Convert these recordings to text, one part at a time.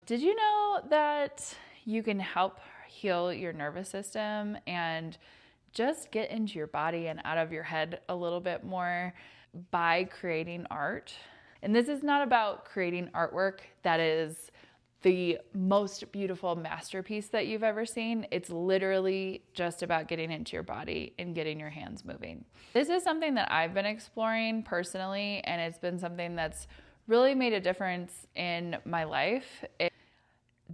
Did you know that you can help heal your nervous system and just get into your body and out of your head a little bit more by creating art? And this is not about creating artwork that is the most beautiful masterpiece that you've ever seen. It's literally just about getting into your body and getting your hands moving. This is something that I've been exploring personally, and it's been something that's really made a difference in my life.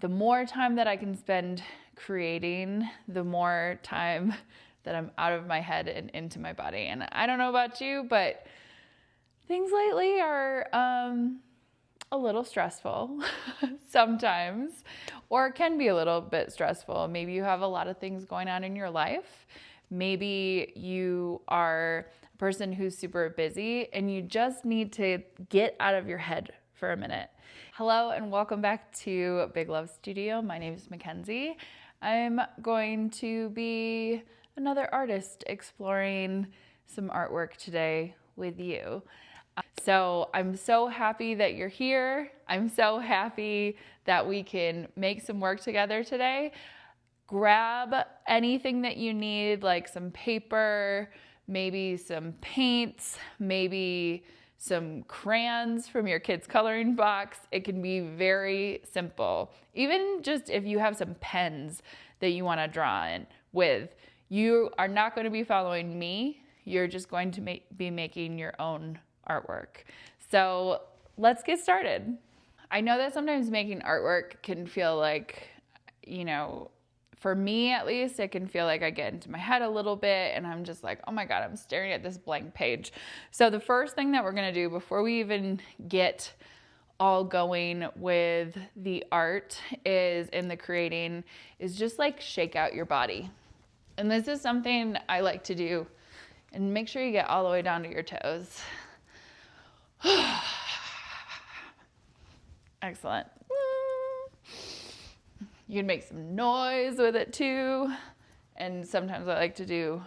The more time that I can spend creating, the more time that I'm out of my head and into my body. And I don't know about you, but things lately are a little stressful sometimes, or can be a little bit stressful. Maybe you have a lot of things going on in your life. Maybe you are a person who's super busy and you just need to get out of your head for a minute. Hello and welcome back to Big Love Studio. My name is Mackenzie. I'm going to be another artist exploring some artwork today with you. So I'm so happy that you're here. I'm so happy that we can make some work together today. Grab anything that you need, like some paper, maybe some paints, maybe some crayons from your kid's coloring box. It can be very simple. Even just if you have some pens that you want to draw in with, you are not going to be following me. You're just going to be making your own artwork. So let's get started. I know that sometimes making artwork can feel like, for me at least, it can feel like I get into my head a little bit and I'm just like, oh my God, I'm staring at this blank page. So the first thing that we're gonna do before we even get all going with the art is in the creating is just like shake out your body. And this is something I like to do. And make sure you get all the way down to your toes. Excellent. You can make some noise with it too. And sometimes I like to do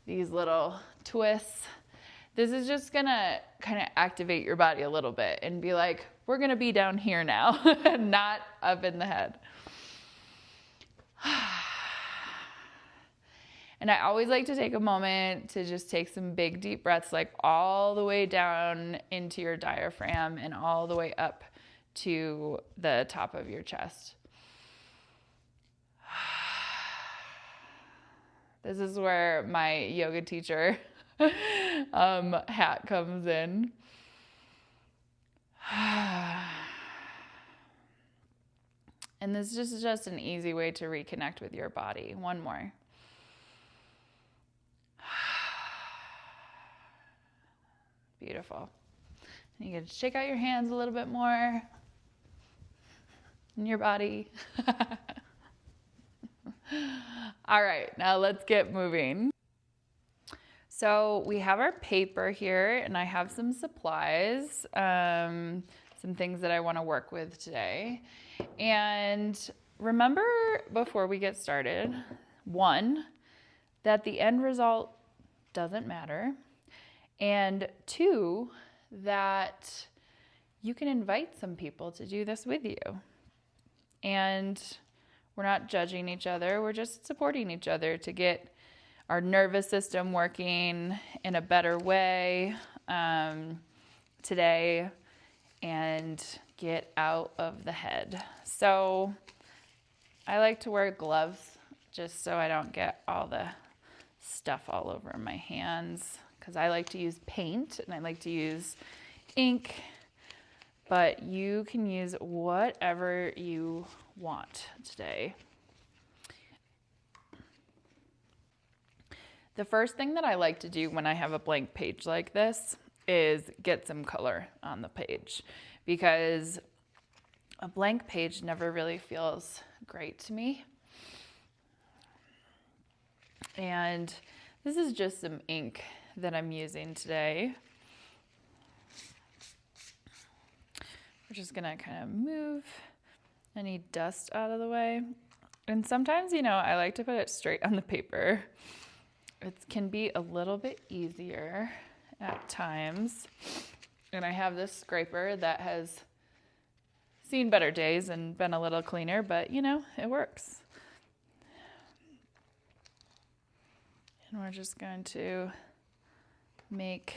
these little twists. This is just gonna kind of activate your body a little bit and be like, we're gonna be down here now, not up in the head. And I always like to take a moment to just take some big deep breaths, like all the way down into your diaphragm and all the way up to the top of your chest. This is where my yoga teacher hat comes in. And this is just an easy way to reconnect with your body. One more. Beautiful. And you can shake out your hands a little bit more in your body. All right, now let's get moving. So we have our paper here and I have some supplies, some things that I want to work with today. And remember before we get started, one, that the end result doesn't matter. And two, that you can invite some people to do this with you. And we're not judging each other. We're just supporting each other to get our nervous system working in a better way today and get out of the head. So I like to wear gloves just so I don't get all the stuff all over my hands, because I like to use paint and I like to use ink, but you can use whatever you want today. The first thing that I like to do when I have a blank page like this is get some color on the page, because a blank page never really feels great to me. And this is just some ink that I'm using today. We're just gonna kind of move any dust out of the way. And sometimes, I like to put it straight on the paper. It can be a little bit easier at times. And I have this scraper that has seen better days and been a little cleaner, but you know, it works. And we're just going to make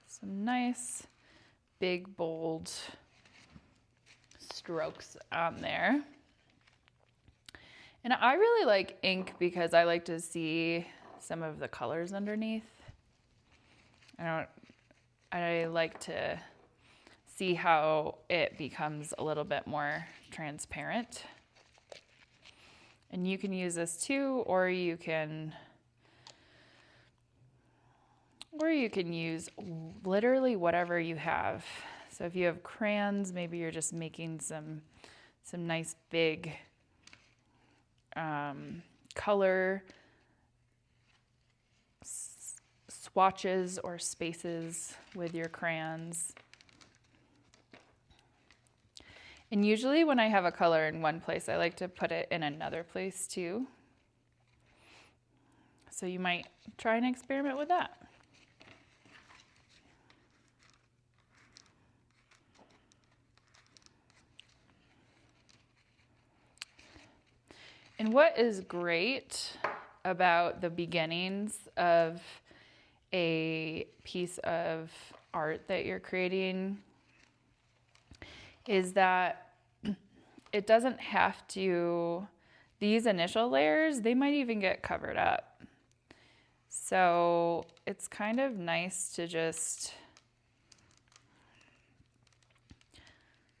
some nice, big, bold strokes on there. And I really like ink because I like to see some of the colors underneath. I like to see how it becomes a little bit more transparent. And you can use this too, or you can use literally whatever you have. So if you have crayons, maybe you're just making some nice big color swatches or spaces with your crayons. And usually when I have a color in one place, I like to put it in another place too. So you might try and experiment with that. And what is great about the beginnings of a piece of art that you're creating is that it doesn't have to, these initial layers, they might even get covered up. So it's kind of nice to just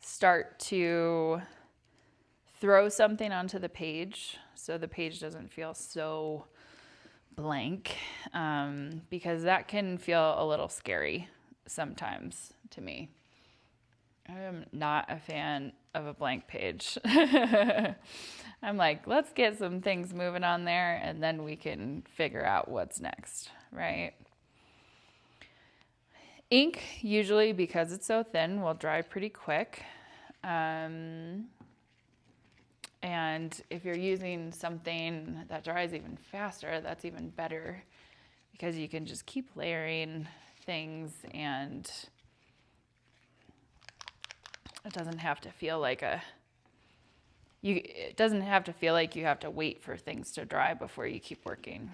start to throw something onto the page so the page doesn't feel so blank, because that can feel a little scary sometimes to me. I am not a fan of a blank page. I'm like, let's get some things moving on there and then we can figure out what's next, right? Ink, usually because it's so thin, will dry pretty quick. And if you're using something that dries even faster, that's even better because you can just keep layering things and it doesn't have to feel like it doesn't have to feel like you have to wait for things to dry before you keep working.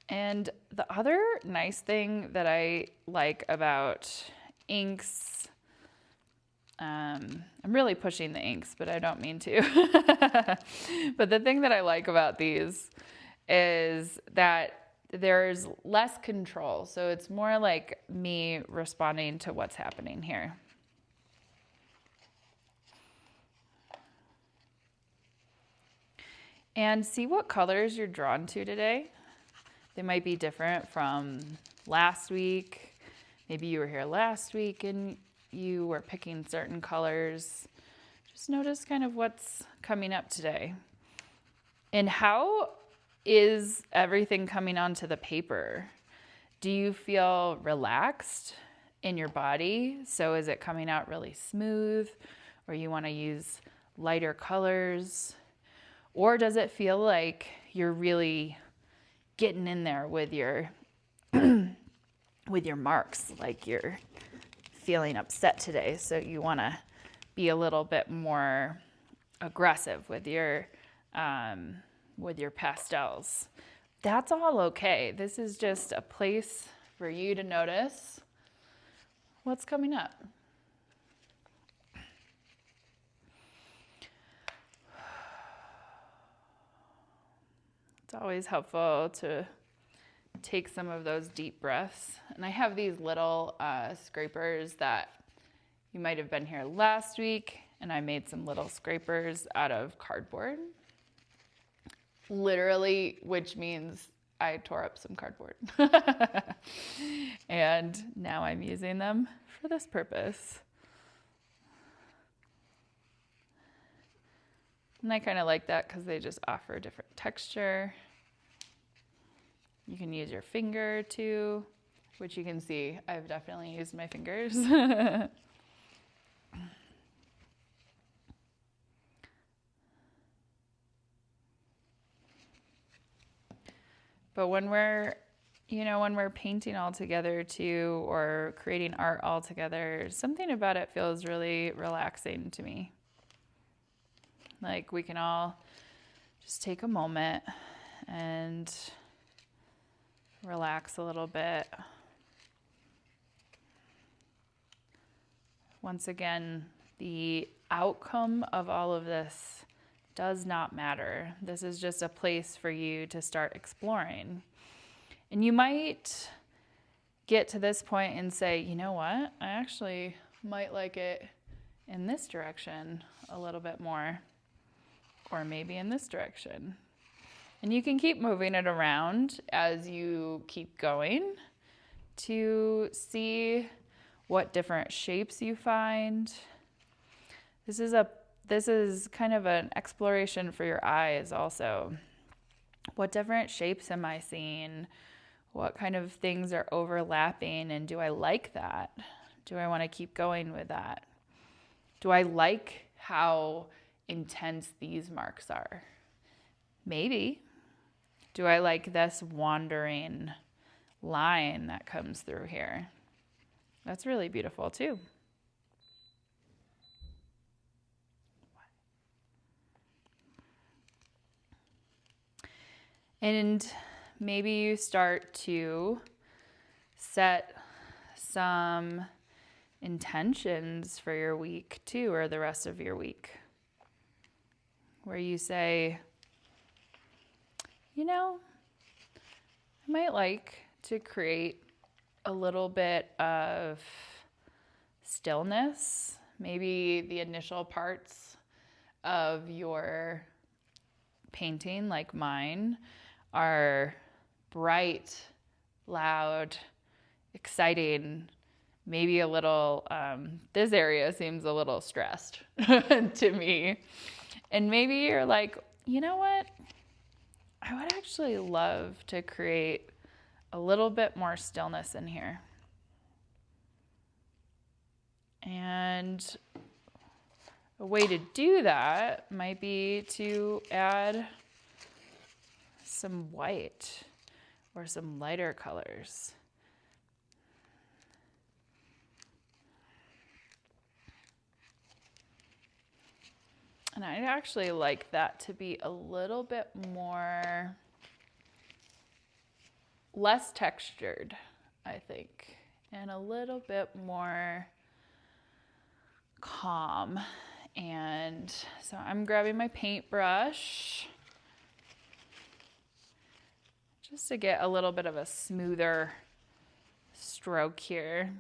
And the other nice thing that I like about inks, I'm really pushing the inks, but I don't mean to. But the thing that I like about these is that there's less control. So it's more like me responding to what's happening here. And see what colors you're drawn to today. They might be different from last week. Maybe you were here last week and you were picking certain colors. Just notice kind of what's coming up today. And how is everything coming onto the paper? Do you feel relaxed in your body? So is it coming out really smooth, or you want to use lighter colors? Or does it feel like you're really getting in there with your with your marks, like you're feeling upset today, so you want to be a little bit more aggressive with your pastels? That's all okay. This is just a place for you to notice what's coming up. It's always helpful to take some of those deep breaths. And I have these little scrapers that you might have been here last week, and I made some little scrapers out of cardboard. Literally, which means I tore up some cardboard. And now I'm using them for this purpose. And I kind of like that because they just offer a different texture. You can use your finger too, which you can see I've definitely used my fingers. But when we're painting all together too, or creating art all together, something about it feels really relaxing to me. Like we can all just take a moment and relax a little bit. Once again, the outcome of all of this does not matter. This is just a place for you to start exploring. And you might get to this point and say, you know what? I actually might like it in this direction a little bit more, or maybe in this direction. And you can keep moving it around as you keep going to see what different shapes you find. This is kind of an exploration for your eyes also. What different shapes am I seeing? What kind of things are overlapping, and do I like that? Do I want to keep going with that? Do I like how intense these marks are? Maybe. Do I like this wandering line that comes through here? That's really beautiful too. And maybe you start to set some intentions for your week too, or the rest of your week, where you say, I might like to create a little bit of stillness. Maybe the initial parts of your painting, like mine, are bright, loud, exciting, maybe a little, this area seems a little stressed to me. And maybe you're like, you know what? I would actually love to create a little bit more stillness in here. And a way to do that might be to add some white or some lighter colors. And I'd actually like that to be a little bit less textured, I think, and a little bit more calm. And so I'm grabbing my paintbrush just to get a little bit of a smoother stroke here.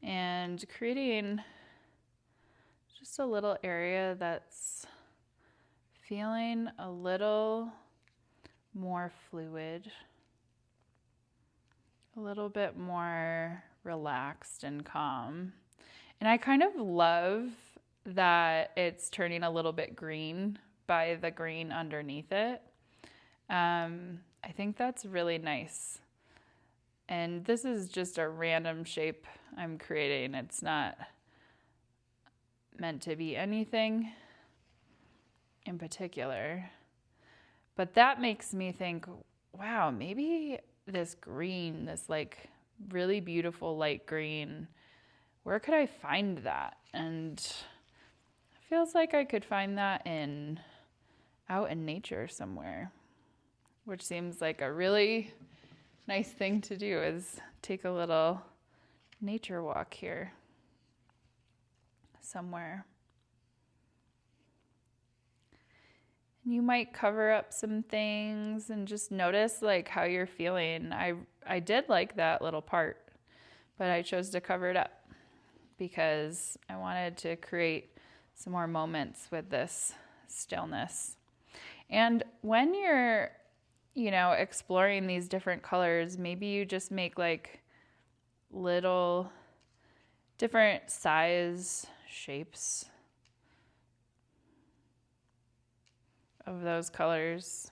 And creating just a little area that's feeling a little more fluid, a little bit more relaxed and calm. And I kind of love that it's turning a little bit green by the green underneath it. I think that's really nice. And this is just a random shape I'm creating. It's not meant to be anything in particular. But that makes me think, wow, maybe this green, this like really beautiful light green, where could I find that? And it feels like I could find that out in nature somewhere, which seems like a really nice thing to do, is take a little nature walk here somewhere. And you might cover up some things and just notice like how you're feeling. I did like that little part, but I chose to cover it up because I wanted to create some more moments with this stillness. And when you're exploring these different colors, maybe you just make like little different size shapes of those colors.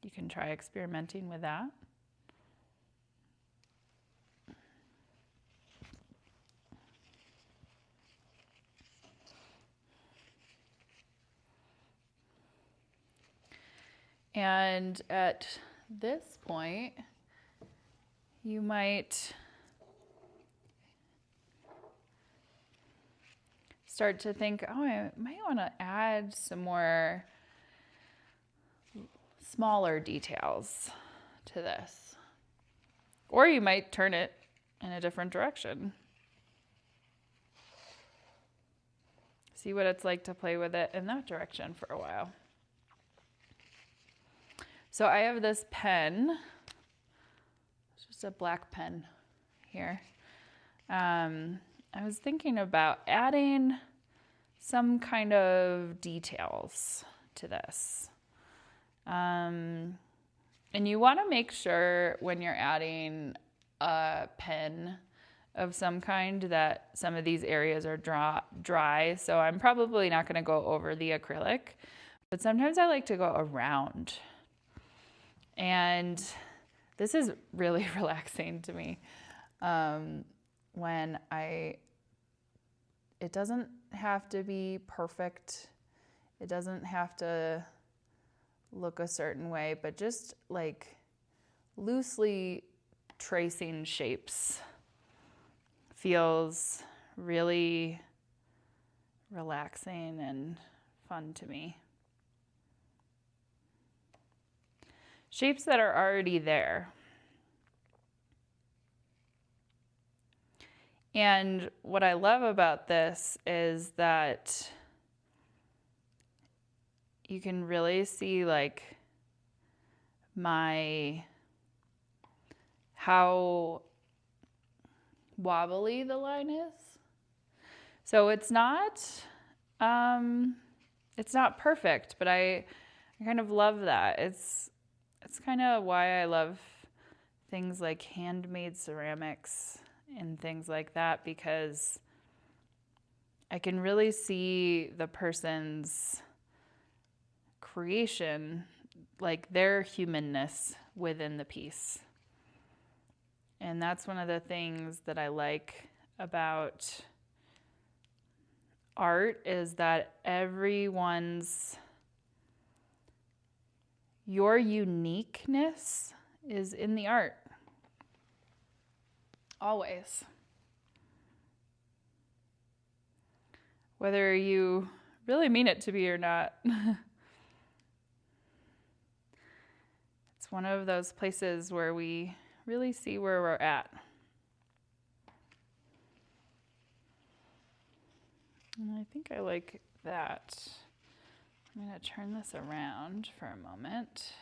You can try experimenting with that. And at this point, you might start to think, oh, I might want to add some more smaller details to this. Or you might turn it in a different direction. See what it's like to play with it in that direction for a while. So I have this pen, it's just a black pen here. I was thinking about adding some kind of details to this. And you want to make sure when you're adding a pen of some kind that some of these areas are dry. So I'm probably not going to go over the acrylic, but sometimes I like to go around. And this is really relaxing to me when it doesn't have to be perfect. It doesn't have to look a certain way, but just like loosely tracing shapes feels really relaxing and fun to me. Shapes that are already there. And what I love about this is that you can really see like how wobbly the line is. So it's not perfect, but I kind of love that. It's kind of why I love things like handmade ceramics and things like that, because I can really see the person's creation, like their humanness within the piece. And that's one of the things that I like about art, is that your uniqueness is in the art. Always. Whether you really mean it to be or not. It's one of those places where we really see where we're at. And I think I like that. I'm going to turn this around for a moment.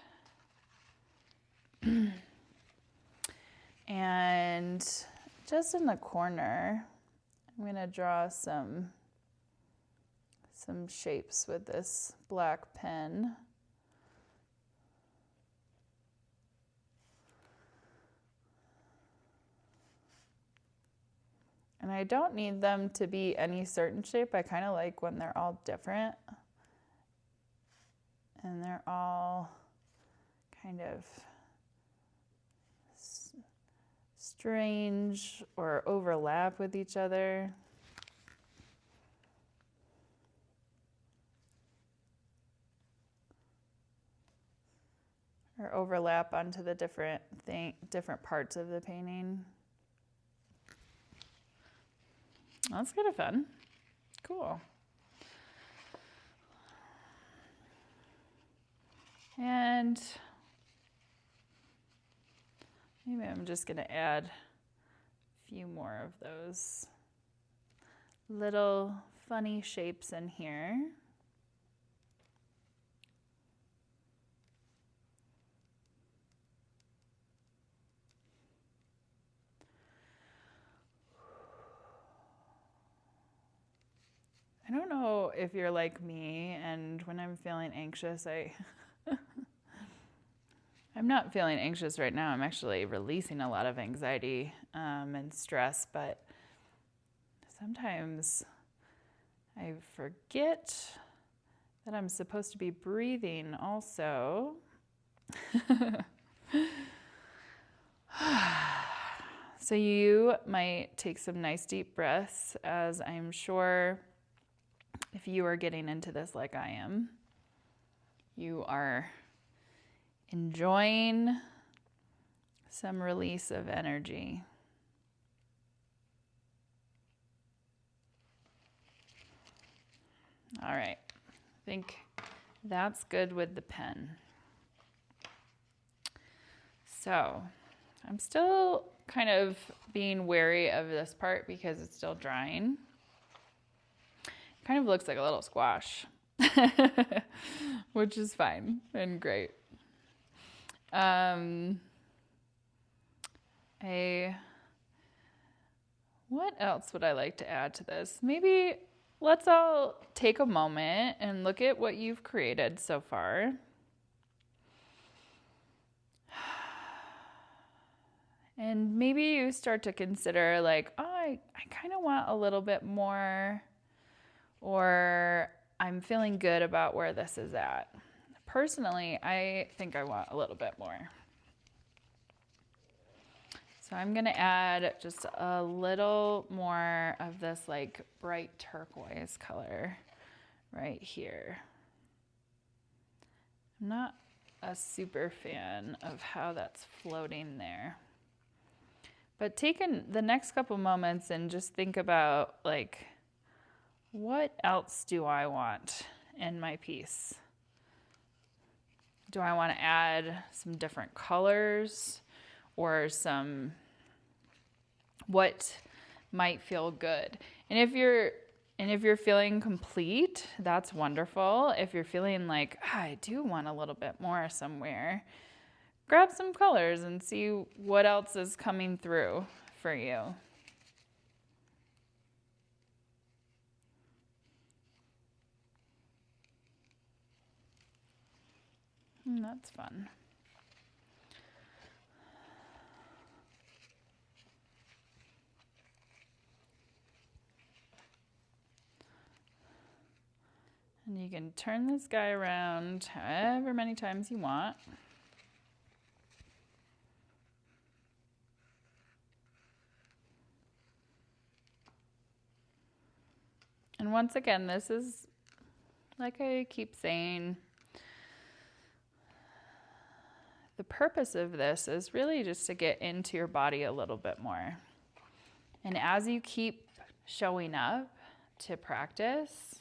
And just in the corner, I'm going to draw some shapes with this black pen. And I don't need them to be any certain shape. I kind of like when they're all different. And they're all kind of strange or overlap with each other. Or overlap onto the different parts of the painting. That's kind of fun. Cool. And maybe I'm just going to add a few more of those little funny shapes in here. I don't know if you're like me, and when I'm feeling anxious, I'm not feeling anxious right now. I'm actually releasing a lot of anxiety and stress, but sometimes I forget that I'm supposed to be breathing also. So you might take some nice deep breaths, as I'm sure if you are getting into this like I am, you are enjoying some release of energy. All right, I think that's good with the pen. So I'm still kind of being wary of this part because it's still drying. It kind of looks like a little squash, which is fine and great. What else would I like to add to this? Maybe let's all take a moment and look at what you've created so far. And maybe you start to consider like, oh, I kind of want a little bit more, or I'm feeling good about where this is at. Personally, I think I want a little bit more. So I'm gonna add just a little more of this like bright turquoise color right here. I'm not a super fan of how that's floating there. But take the next couple moments and just think about like, what else do I want in my piece? Do I want to add some different colors or what might feel good? And if you're feeling complete, that's wonderful. If you're feeling like, I do want a little bit more somewhere, grab some colors and see what else is coming through for you. That's fun. And you can turn this guy around however many times you want. And once again, this is, like I keep saying, the purpose of this is really just to get into your body a little bit more. And as you keep showing up to practice,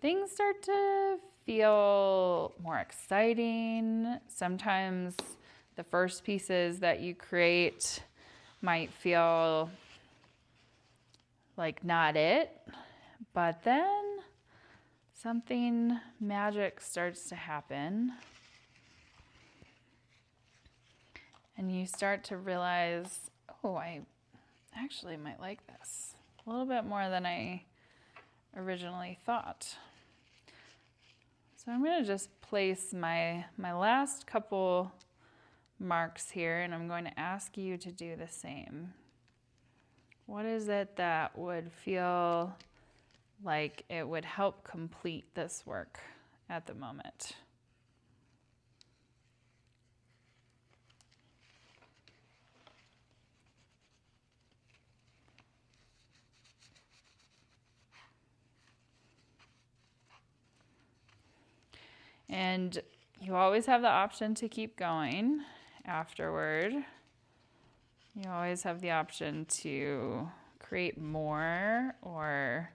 things start to feel more exciting. Sometimes the first pieces that you create might feel like not it, but then something magic starts to happen. And you start to realize, oh, I actually might like this a little bit more than I originally thought. So I'm going to just place my last couple marks here, and I'm going to ask you to do the same. What is it that would feel like it would help complete this work at the moment? And you always have the option to keep going afterward. You always have the option to create more or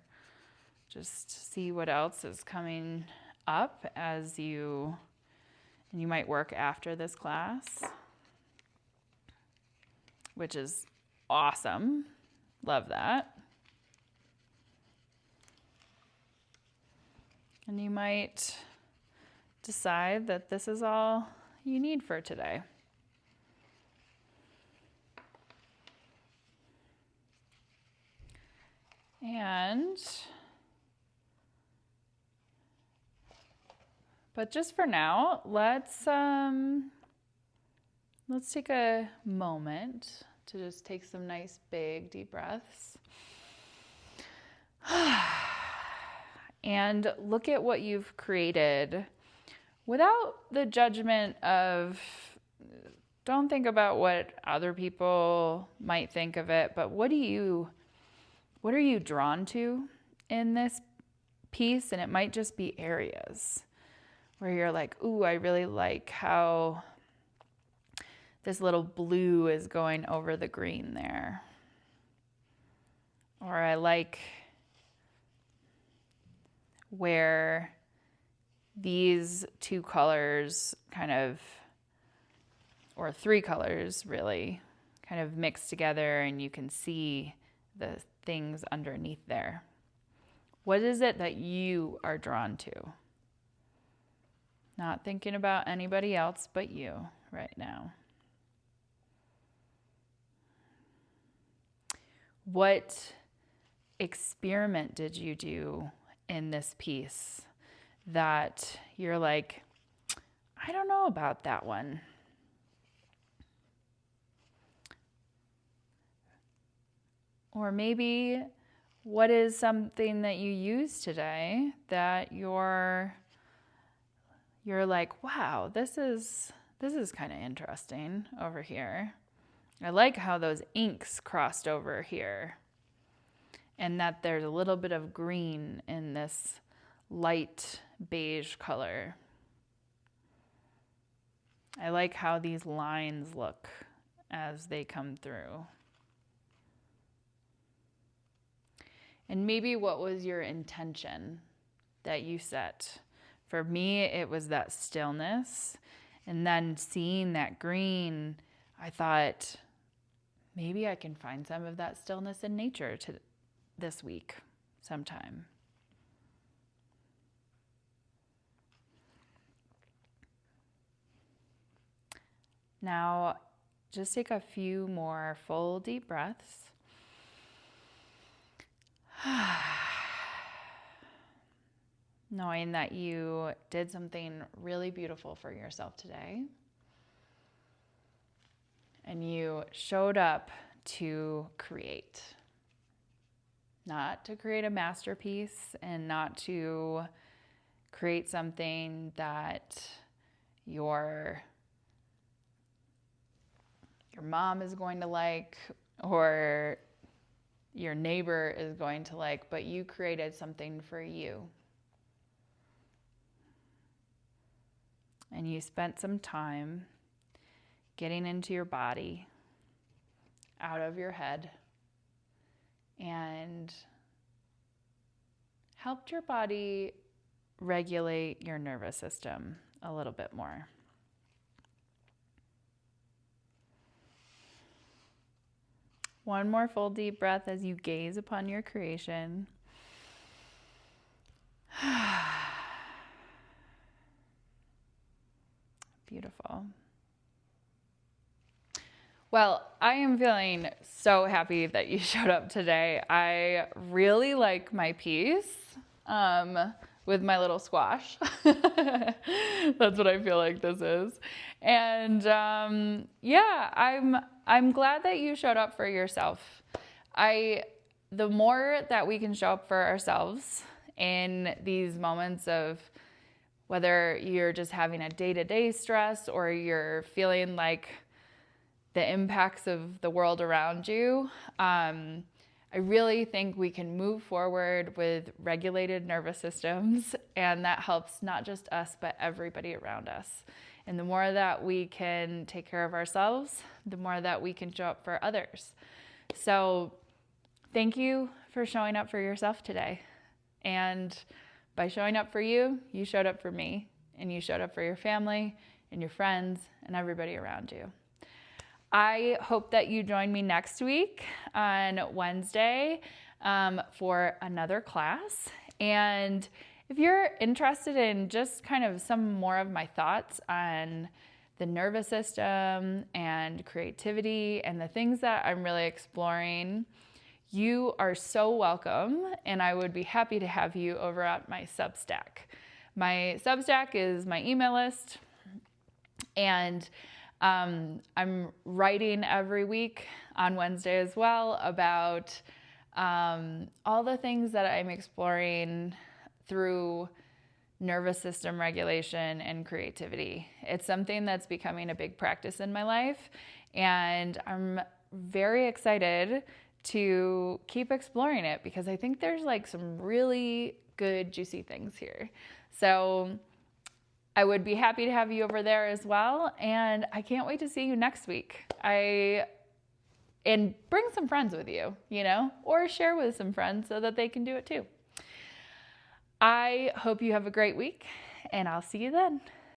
just see what else is coming up and you might work after this class, which is awesome. Love that. And you might decide that this is all you need for today. But just for now, let's take a moment to just take some nice big deep breaths. And look at what you've created without the judgment of, don't think about what other people might think of it, but what are you drawn to in this piece? And it might just be areas where you're like, ooh, I really like how this little blue is going over the green there. Or I like where these two colors kind of, or three colors really, kind of mix together and you can see the things underneath there. What is it that you are drawn to? Not thinking about anybody else but you right now. What experiment did you do in this piece that you're like, I don't know about that one? Or maybe what is something that you use today that you're like, wow, this is kind of interesting over here. I like how those inks crossed over here and that there's a little bit of green in this light beige color. I like how these lines look as they come through. And maybe what was your intention that you set? For me, it was that stillness. And then seeing that green, I thought, maybe I can find some of that stillness in nature this week sometime. Now, just take a few more full deep breaths. Knowing that you did something really beautiful for yourself today. And you showed up to create. Not to create a masterpiece and not to create something that your mom is going to like or your neighbor is going to like, but you created something for you. And you spent some time getting into your body, out of your head, and helped your body regulate your nervous system a little bit more. One more full deep breath as you gaze upon your creation. Beautiful. Well, I am feeling so happy that you showed up today. I really like my piece with my little squash. That's what I feel like this is. And I'm glad that you showed up for yourself. The more that we can show up for ourselves in these moments of whether you're just having a day-to-day stress or you're feeling like the impacts of the world around you, I really think we can move forward with regulated nervous systems, and that helps not just us, but everybody around us. And the more that we can take care of ourselves, the more that we can show up for others. So thank you for showing up for yourself today. And by showing up for you, you showed up for me, and you showed up for your family and your friends and everybody around you. I hope that you join me next week on Wednesday for another class. And if you're interested in just kind of some more of my thoughts on the nervous system and creativity and the things that I'm really exploring, you are so welcome, and I would be happy to have you over at my Substack. My Substack is my email list, and I'm writing every week on Wednesday as well about all the things that I'm exploring through nervous system regulation, and creativity. It's something that's becoming a big practice in my life, and I'm very excited to keep exploring it because I think there's like some really good, juicy things here. So I would be happy to have you over there as well, and I can't wait to see you next week. And bring some friends with you, or share with some friends so that they can do it too. I hope you have a great week, and I'll see you then.